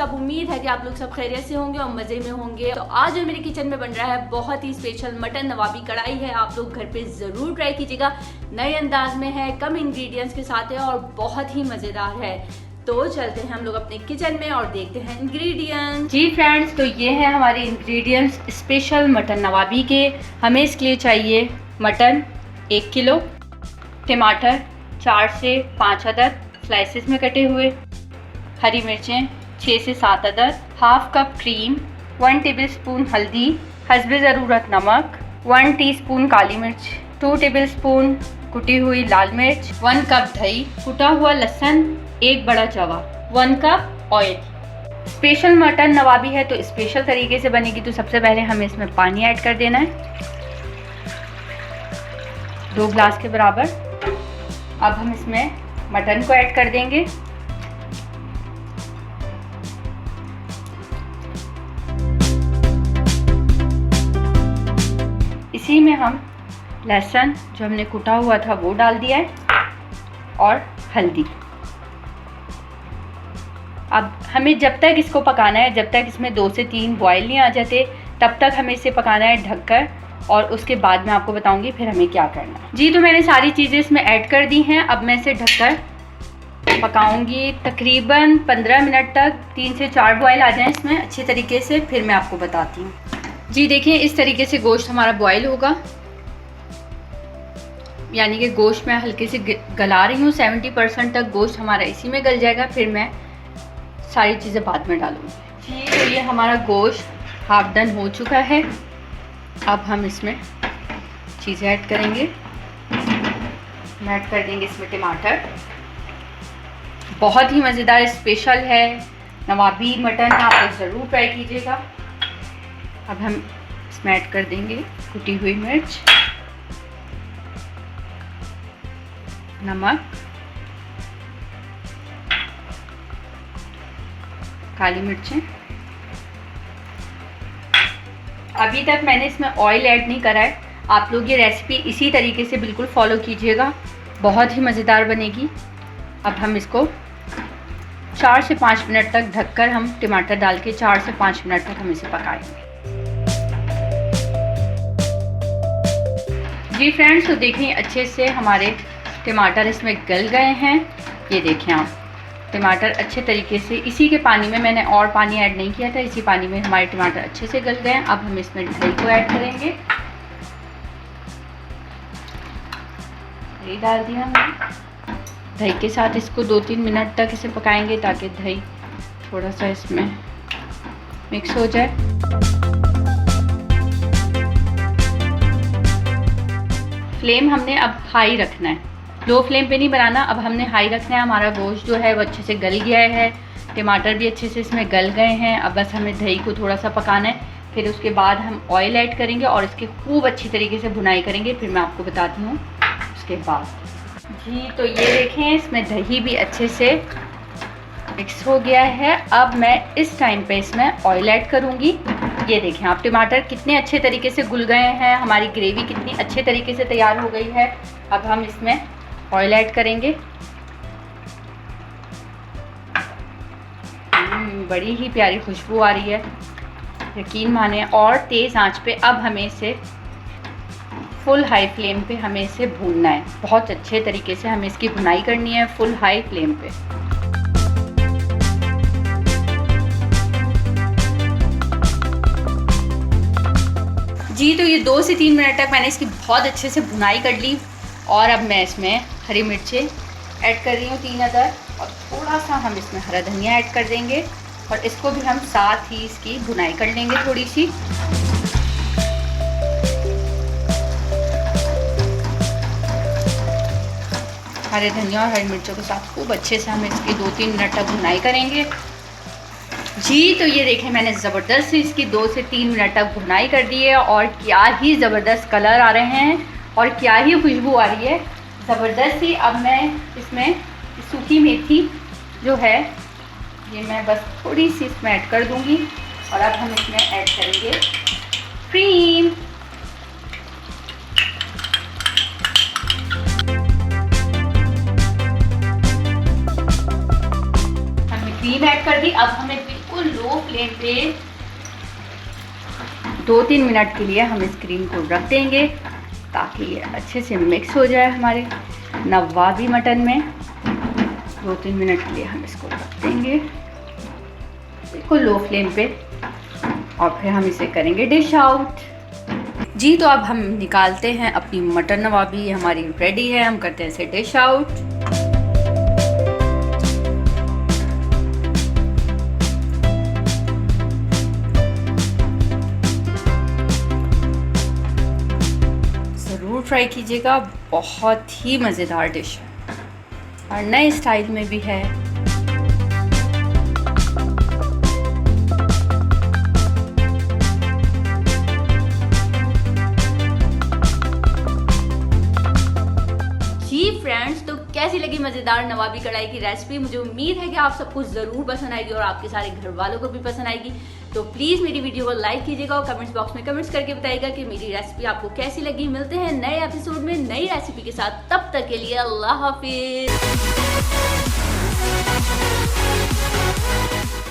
सब उम्मीद है कि आप लोग सब खैरियत से होंगे और मजे में होंगे। तो आज जो मेरे किचन में बन रहा है बहुत ही स्पेशल मटन नवाबी कढ़ाई है। आप लोग घर पे जरूर ट्राई कीजिएगा, नए अंदाज में है, कम इंग्रेडिएंट्स के साथ है और बहुत ही मजेदार है। तो चलते हैं हम लोग अपने किचन में और देखते हैं इंग्रेडिएंट्स। जी फ्रेंड्स, तो ये है हमारे इंग्रेडिएंट्स स्पेशल मटन नवाबी के। हमें इसके लिए चाहिए मटन 1 किलो, टमाटर 4 से 5 अदद स्लाइसेस में कटे हुए, हरी मिर्चें 6 से 7 अदद, हाफ कप क्रीम, 1 टेबलस्पून हल्दी, हस्बे ज़रूरत नमक, 1 टीस्पून काली मिर्च, 2 टेबलस्पून कुटी हुई लाल मिर्च, 1 कप दही, कुटा हुआ लहसुन 1 बड़ा चवा, 1 कप ऑयल। स्पेशल मटन नवाबी है तो स्पेशल तरीके से बनेगी। तो सबसे पहले हमें इसमें पानी ऐड कर देना है 2 ग्लास के बराबर। अब हम इसमें मटन को ऐड कर देंगे। इसी में हम लहसुन जो हमने कुटा हुआ था वो डाल दिया है और हल्दी। अब हमें जब तक इसको पकाना है, जब तक इसमें 2 से 3 बॉयल नहीं आ जाते तब तक हमें इसे पकाना है ढककर, और उसके बाद मैं आपको बताऊंगी फिर हमें क्या करना है। जी, तो मैंने सारी चीज़ें इसमें ऐड कर दी हैं। अब मैं इसे ढककर पकाऊंगी तकरीबन 15 मिनट तक। 3 से 4 बॉयल आ जाएं इसमें अच्छे तरीके से, फिर मैं आपको बताती हूँ। जी देखिए, इस तरीके से गोश्त हमारा बॉयल होगा, यानी कि गोश्त मैं हल्के से गला रही हूँ। 70% तक गोश्त हमारा इसी में गल जाएगा, फिर मैं सारी चीज़ें बाद में डालूंगी। जी, तो ये हमारा गोश्त हाफ डन हो चुका है। अब हम इसमें चीज़ें ऐड करेंगे। हम ऐड कर देंगे इसमें टमाटर। बहुत ही मज़ेदार स्पेशल है नवाबी मटन, आप लोग ज़रूर ट्राई कीजिएगा। अब हम इसमें ऐड कर देंगे कुटी हुई मिर्च, नमक, काली मिर्चें। अभी तक मैंने इसमें ऑयल ऐड नहीं करा है। आप लोग ये रेसिपी इसी तरीके से बिल्कुल फॉलो कीजिएगा, बहुत ही मज़ेदार बनेगी। अब हम इसको 4 से 5 मिनट तक ढककर हम टमाटर डाल के 4 से 5 मिनट तक हम इसे पकाएंगे। जी फ्रेंड्स, तो देखें अच्छे से हमारे टमाटर इसमें गल गए हैं। ये देखें आप, टमाटर अच्छे तरीके से, इसी के पानी में, मैंने और पानी ऐड नहीं किया था, इसी पानी में हमारे टमाटर अच्छे से गल गए हैं। अब हम इसमें दही को ऐड करेंगे। दही डाल दिया हमने। दही के साथ इसको 2-3 मिनट तक इसे पकाएंगे ताकि दही थोड़ा सा इसमें मिक्स हो जाए। फ्लेम हमने अब हाई रखना है, लो फ्लेम पे नहीं बनाना। अब हमने हाई रखना है। हमारा गोश्त जो है वो अच्छे से गल गया है, टमाटर भी अच्छे से इसमें गल गए हैं। अब बस हमें दही को थोड़ा सा पकाना है, फिर उसके बाद हम ऑयल ऐड करेंगे और इसकी खूब अच्छी तरीके से भुनाई करेंगे। फिर मैं आपको बताती हूँ उसके बाद। जी, तो ये देखें इसमें दही भी अच्छे से मिक्स हो गया है। अब मैं इस टाइम पे इसमें ऑयल ऐड करूँगी। ये देखें आप, टमाटर कितने अच्छे तरीके से घुल गए हैं, हमारी ग्रेवी कितनी अच्छे तरीके से तैयार हो गई है। अब हम इसमें ऑयल ऐड करेंगे। बड़ी ही प्यारी खुशबू आ रही है, यकीन माने। और तेज़ आंच पे अब हमें इसे फुल हाई फ्लेम पे हमें इसे भूनना है। बहुत अच्छे तरीके से हमें इसकी भुनाई करनी है फुल हाई फ्लेम पे। जी, तो ये 2 से 3 मिनट तक मैंने इसकी बहुत अच्छे से भुनाई कर ली। और अब मैं इसमें हरी मिर्चें ऐड कर रही हूँ 3 अदद, और थोड़ा सा हम इसमें हरा धनिया ऐड कर देंगे और इसको भी हम साथ ही इसकी भुनाई कर लेंगे थोड़ी सी। हरे धनिया और हरी मिर्चों के साथ खूब अच्छे से हम इसकी 2-3 मिनट तक भुनाई करेंगे। जी, तो ये देखें मैंने ज़बरदस्त इसकी 2 से 3 मिनट तक भुनाई कर दी है और क्या ही ज़बरदस्त कलर आ रहे हैं और क्या ही खुशबू आ रही है ज़बरदस्त ही। अब मैं इसमें सूखी मेथी जो है ये मैं बस थोड़ी सी इसमें ऐड कर दूंगी। और अब हम इसमें ऐड करेंगे क्रीम। हमने क्रीम ऐड कर दी। अब हमें बिल्कुल फ्लेम पे 2-3 मिनट के लिए हम इस क्रीम को रख देंगे ताकि ये अच्छे से मिक्स हो जाए हमारे नवाबी मटन में। 2-3 मिनट के लिए हम इसको रख देंगे बिल्कुल लो फ्लेम पे और फिर हम इसे करेंगे डिश आउट। जी तो अब हम निकालते हैं अपनी मटन नवाबी, हमारी रेडी है, हम करते हैं इसे डिश आउट। ज़रूर ट्राई कीजिएगा, बहुत ही मज़ेदार डिश है और नए स्टाइल में भी है। फ्रेंड्स तो कैसी लगी मज़ेदार नवाबी कढ़ाई की रेसिपी? मुझे उम्मीद है कि आप सबको ज़रूर पसंद आएगी और आपके सारे घर वालों को भी पसंद आएगी। तो प्लीज़ मेरी वीडियो को लाइक कीजिएगा और कमेंट्स बॉक्स में कमेंट्स करके बताइएगा कि मेरी रेसिपी आपको कैसी लगी। मिलते हैं नए एपिसोड में नई रेसिपी के साथ, तब तक के लिए अल्लाह हाफिज़।